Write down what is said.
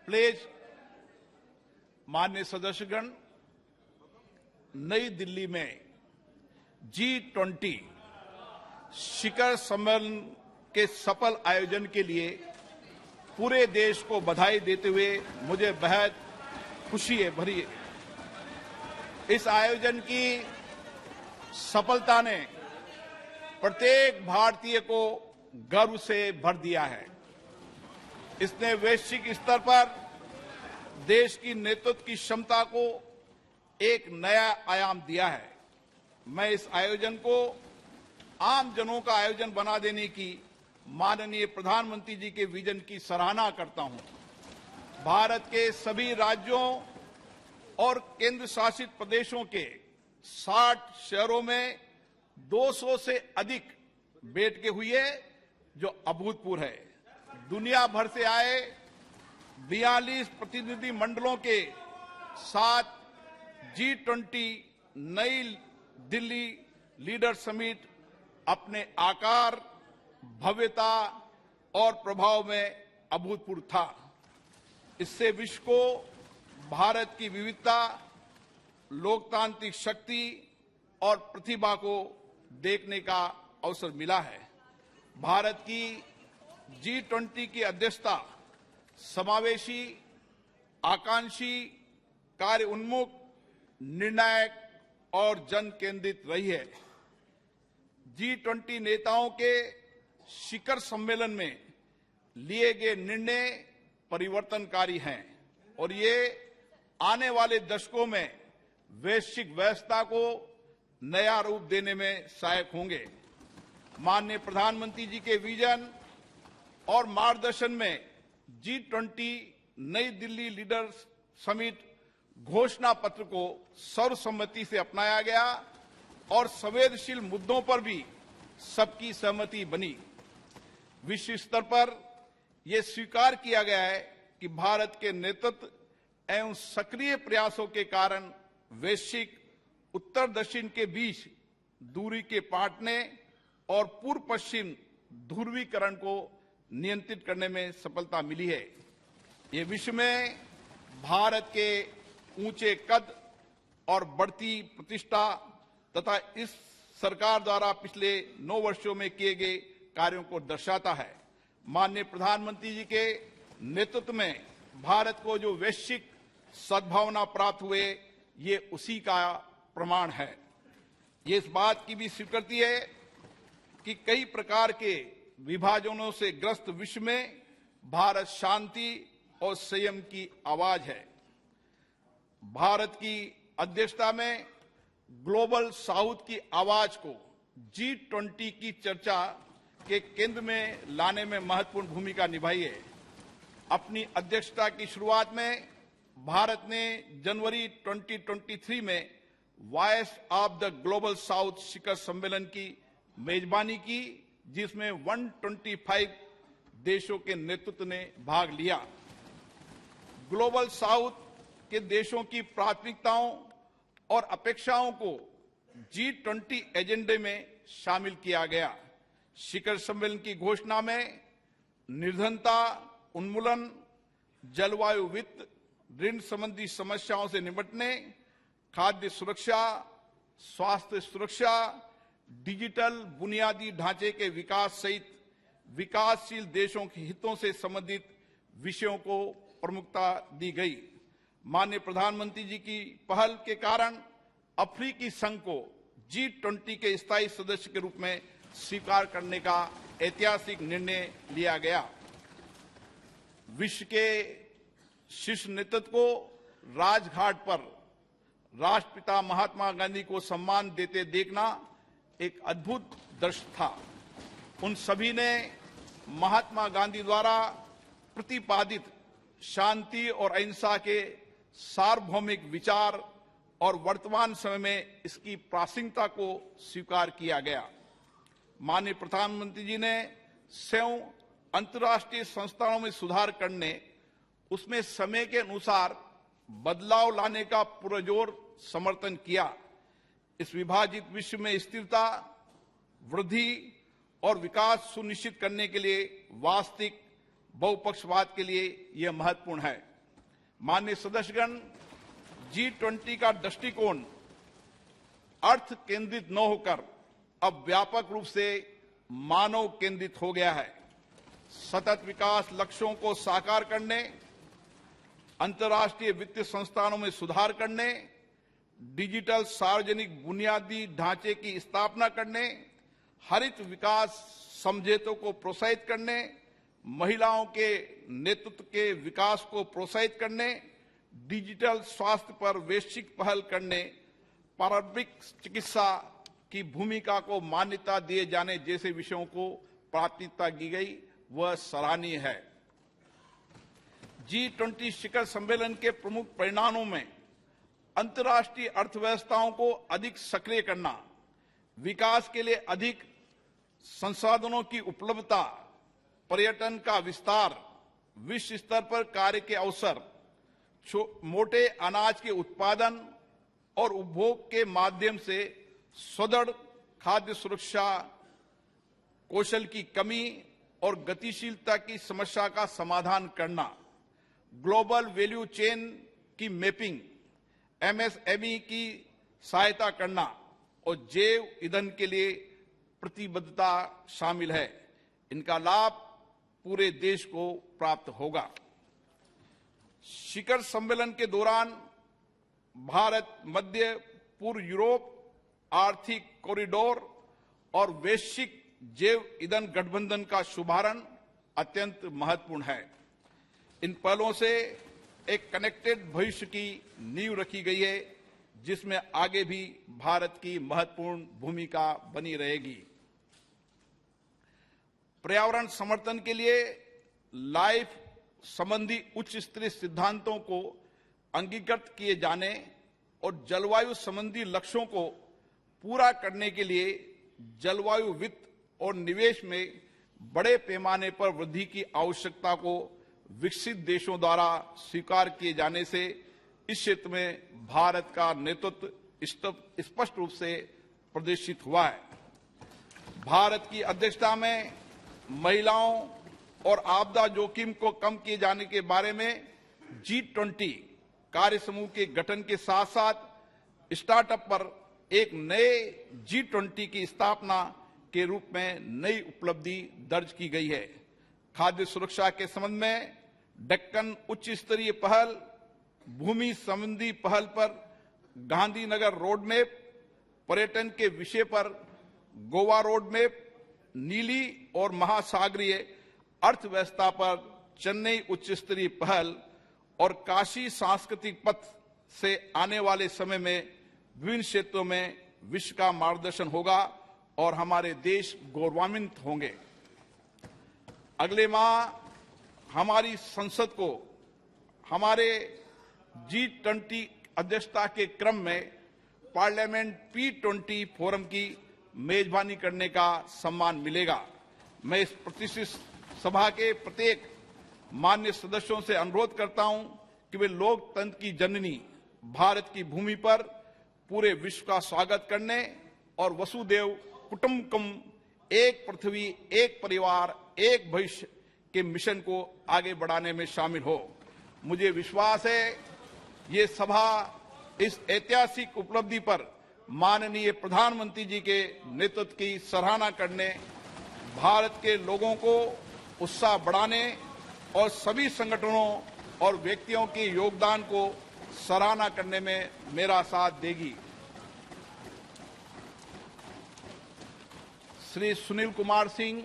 Please. माननीय सदस्यगण, नई दिल्ली में G20 शिखर सम्मेलन के सफल आयोजन के लिए पूरे देश को बधाई देते हुए मुझे बेहद खुशी है भरी। इस आयोजन की सफलता ने प्रत्येक भारतीय को गर्व से भर दिया है। इसने वैश्विक स्तर पर देश की नेतृत्व की क्षमता को एक नया आयाम दिया है। मैं इस आयोजन को आम जनों का आयोजन बना देने की माननीय प्रधानमंत्री जी के विजन की सराहना करता हूं। भारत के सभी राज्यों और केंद्र शासित प्रदेशों के 60 शहरों में 200 से अधिक बैठकें हुई है, जो अभूतपूर्व है। दुनिया भर से आए 42 प्रतिनिधि मंडलों के साथ G20 नई दिल्ली लीडर समिट अपने आकार, भव्यता और प्रभाव में अभूतपूर्व था। इससे विश्व को भारत की विविधता, लोकतांत्रिक शक्ति और प्रतिभा को देखने का अवसर मिला है। भारत की G20 की अध्यक्षता समावेशी, आकांक्षी, कार्य उन्मुख, निर्णायक और जन केंद्रित रही है। G20 नेताओं के शिखर सम्मेलन में लिए गए निर्णय परिवर्तनकारी हैं और ये आने वाले दशकों में वैश्विक व्यवस्था को नया रूप देने में सहायक होंगे। माननीय प्रधानमंत्री जी के विजन और मार्गदर्शन में G20 नई दिल्ली लीडर्स समिट घोषणा पत्र को सर्वसम्मति से अपनाया गया और संवेदनशील मुद्दों पर भी सबकी सहमति बनी। विश्व स्तर पर यह स्वीकार किया गया है कि भारत के नेतृत्व एवं सक्रिय प्रयासों के कारण वैश्विक उत्तर दक्षिण के बीच दूरी के पाटने और पूर्व पश्चिम ध्रुवीकरण को नियंत्रित करने में सफलता मिली है। ये विश्व में भारत के ऊंचे कद और बढ़ती प्रतिष्ठा तथा इस सरकार द्वारा पिछले 9 वर्षों में किए गए कार्यों को दर्शाता है। माननीय प्रधानमंत्री जी के नेतृत्व में भारत को जो वैश्विक सद्भावना प्राप्त हुए, ये उसी का प्रमाण है। ये इस बात की भी स्वीकृति है कि कई प्रकार के विभाजनों से ग्रस्त विश्व में भारत शांति और संयम की आवाज है। भारत की अध्यक्षता में ग्लोबल साउथ की आवाज को G20 की चर्चा के केंद्र में लाने में महत्वपूर्ण भूमिका निभाई है। अपनी अध्यक्षता की शुरुआत में भारत ने जनवरी 2023 में voice of the global south शिखर सम्मेलन की मेजबानी की, जिसमें 125 देशों के नेतृत्व ने भाग लिया। ग्लोबल साउथ के देशों की प्राथमिकताओं और अपेक्षाओं को G20 एजेंडे में शामिल किया गया। शिखर सम्मेलन की घोषणा में निर्धनता उन्मूलन, जलवायु वित्त, ऋण संबंधी समस्याओं से निपटने, खाद्य सुरक्षा, स्वास्थ्य सुरक्षा, डिजिटल बुनियादी ढांचे के विकास सहित विकासशील देशों के हितों से संबंधित विषयों को प्रमुखता दी गई। माननीय प्रधानमंत्री जी की पहल के कारण अफ्रीकी संघ को G20 के स्थायी सदस्य के रूप में स्वीकार करने का ऐतिहासिक निर्णय लिया गया। विश्व के शीर्ष नेतृत्व को राजघाट पर राष्ट्रपिता महात्मा गांधी को सम्मान देते देखना एक अद्भुत दृश्य था। उन सभी ने महात्मा गांधी द्वारा प्रतिपादित शांति और अहिंसा के सार्वभौमिक विचार और वर्तमान समय में इसकी प्रासंगिकता को स्वीकार किया गया। माननीय प्रधानमंत्री जी ने स्वयं अंतर्राष्ट्रीय संस्थानों में सुधार करने, उसमें समय के अनुसार बदलाव लाने का पुरजोर समर्थन किया। इस विभाजित विश्व में स्थिरता, वृद्धि और विकास सुनिश्चित करने के लिए वास्तविक बहुपक्षवाद के लिए यह महत्वपूर्ण है। माननीय सदस्यगण, G20 का दृष्टिकोण अर्थ केंद्रित न होकर अब व्यापक रूप से मानव केंद्रित हो गया है। सतत विकास लक्ष्यों को साकार करने, अंतर्राष्ट्रीय वित्तीय संस्थानों में सुधार करने, डिजिटल सार्वजनिक बुनियादी ढांचे की स्थापना करने, हरित विकास समझौतों को प्रोत्साहित करने, महिलाओं के नेतृत्व के विकास को प्रोत्साहित करने, डिजिटल स्वास्थ्य पर वैश्विक पहल करने, पारंपरिक चिकित्सा की भूमिका को मान्यता दिए जाने जैसे विषयों को प्राथमिकता दी गई, वह सराहनीय है। G20 शिखर सम्मेलन के प्रमुख परिणामों में अंतर्राष्ट्रीय अर्थव्यवस्थाओं को अधिक सक्रिय करना, विकास के लिए अधिक संसाधनों की उपलब्धता, पर्यटन का विस्तार, विश्व स्तर पर कार्य के अवसर, मोटे अनाज के उत्पादन और उपभोग के माध्यम से सुदृढ़ खाद्य सुरक्षा, कौशल की कमी और गतिशीलता की समस्या का समाधान करना, ग्लोबल वैल्यू चेन की मैपिंग, MSME की सहायता करना और जैव ईंधन के लिए प्रतिबद्धता शामिल है। इनका लाभ पूरे देश को प्राप्त होगा। शिखर सम्मेलन के दौरान भारत मध्य पूर्व यूरोप आर्थिक कॉरिडोर और वैश्विक जैव ईंधन गठबंधन का शुभारंभ अत्यंत महत्वपूर्ण है। इन पहलों से एक कनेक्टेड भविष्य की नींव रखी गई है, जिसमें आगे भी भारत की महत्वपूर्ण भूमिका बनी रहेगी। पर्यावरण समर्थन के लिए लाइफ संबंधी उच्च स्तरीय सिद्धांतों को अंगीकृत किए जाने और जलवायु संबंधी लक्ष्यों को पूरा करने के लिए जलवायु वित्त और निवेश में बड़े पैमाने पर वृद्धि की आवश्यकता को विकसित देशों द्वारा स्वीकार किए जाने से इस क्षेत्र में भारत का नेतृत्व स्पष्ट रूप से प्रदर्शित हुआ है। भारत की अध्यक्षता में महिलाओं और आपदा जोखिम को कम किए जाने के बारे में G20 कार्य समूह के गठन के साथ साथ स्टार्टअप पर एक नए G20 की स्थापना के रूप में नई उपलब्धि दर्ज की गई है। खाद्य सुरक्षा के संबंध में डेक्कन उच्च स्तरीय पहल, भूमि संबंधी पहल पर गांधीनगर रोड मैप, पर्यटन के विषय पर गोवा रोड मैप, नीली और महासागरीय अर्थव्यवस्था पर चेन्नई उच्च स्तरीय पहल और काशी सांस्कृतिक पथ से आने वाले समय में विभिन्न क्षेत्रों में विश्व का मार्गदर्शन होगा और हमारे देश गौरवान्वित होंगे। अगले माह हमारी संसद को हमारे G20 अध्यक्षता के क्रम में पार्लियामेंट P20 फोरम की मेजबानी करने का सम्मान मिलेगा। मैं इस प्रतिष्ठित सभा के प्रत्येक मान्य सदस्यों से अनुरोध करता हूं कि वे लोकतंत्र की जननी भारत की भूमि पर पूरे विश्व का स्वागत करने और वसुदेव कुटुंबकम, एक पृथ्वी एक परिवार एक भविष्य के मिशन को आगे बढ़ाने में शामिल हो। मुझे विश्वास है ये सभा इस ऐतिहासिक उपलब्धि पर माननीय प्रधानमंत्री जी के नेतृत्व की सराहना करने, भारत के लोगों को उत्साह बढ़ाने और सभी संगठनों और व्यक्तियों के योगदान को सराहना करने में मेरा साथ देगी। श्री सुनील कुमार सिंह,